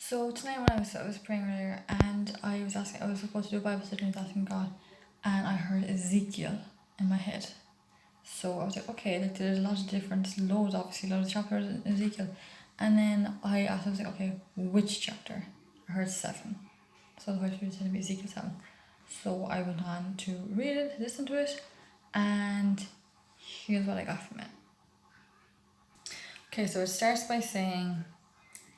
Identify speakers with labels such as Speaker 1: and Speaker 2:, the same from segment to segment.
Speaker 1: So tonight when I was praying earlier, and I was supposed to do a Bible study, and I was asking God, and I heard Ezekiel in my head. So I was like, okay, like there's a lot of different, loads obviously, loads of chapters in Ezekiel. And then I was like, okay, which chapter? I heard 7. So the Holy Spirit said to me Ezekiel 7. So I went on to read it, listen to it, and here's what I got from it. Okay, so it starts by saying,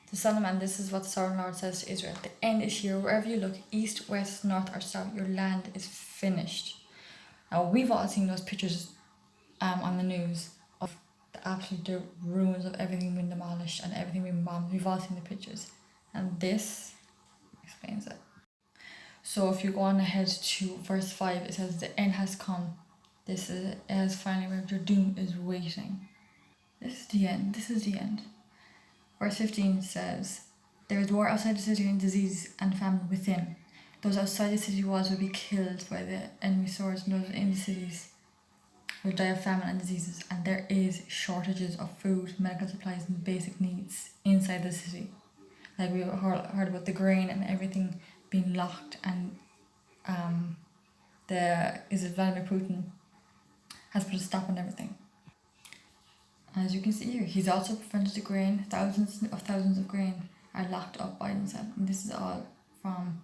Speaker 1: to Solomon, this is what the sovereign Lord says to Israel: the end is here. Wherever you look, east, west, north, or south, your land is finished. Now, we've all seen those pictures on the news of the absolute ruins of everything being demolished and everything being bombed. We've all seen the pictures. And this explains it. So if you go on ahead to verse 5, it says, the end has come. It has finally arrived. Your doom is waiting. This is the end. This is the end. Verse 15 says, there is war outside the city and disease and famine within. Those outside the city walls will be killed by the enemy swords, and those in the cities will die of famine and diseases. And there is shortages of food, medical supplies, and basic needs inside the city. Like we heard about the grain and everything being locked, and Vladimir Putin has put a stop on everything. As you can see here, he's also prevented the grain. Thousands of grain are locked up, Biden said. And this is all from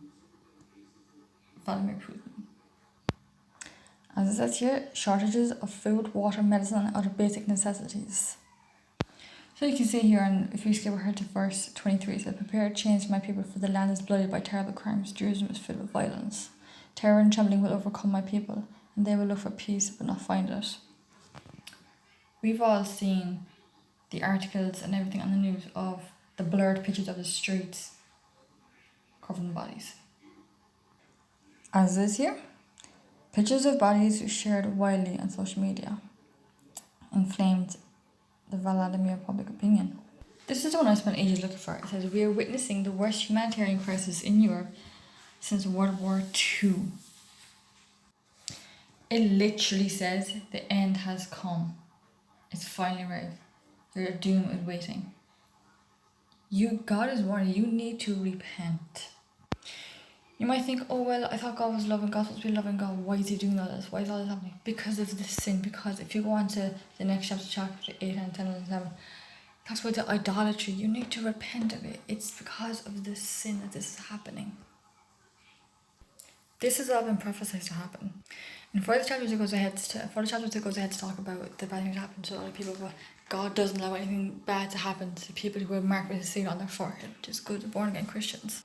Speaker 1: Vladimir Putin. As it says here, shortages of food, water, medicine, and other basic necessities. So you can see here, and if we skip ahead to verse 23, it says, prepare a change for my people, for the land is blooded by terrible crimes. Jerusalem is filled with violence. Terror and trembling will overcome my people, and they will look for peace but not find it. We've all seen the articles and everything on the news of the blurred pictures of the streets covered in bodies. As is here, pictures of bodies shared widely on social media inflamed the Vladimir public opinion. This is the one I spent ages looking for. It says, we are witnessing the worst humanitarian crisis in Europe since World War II. It literally says the end has come. It's finally arrived. Your doom is waiting. God is warning you, need to repent. You might think, oh well, I thought God was loving, God's supposed to be loving God. Why is he doing all this? Why is all this happening? Because of this sin. Because if you go on to the next chapter 8 and 10 and 11, that's about the idolatry. You need to repent of it. It's because of this sin that this is happening. This has all been prophesied to happen. In further chapters it goes ahead to talk about the bad things that happen to a lot of people, but God doesn't allow anything bad to happen to people who are marked with his seal on their forehead, which is good, born again Christians.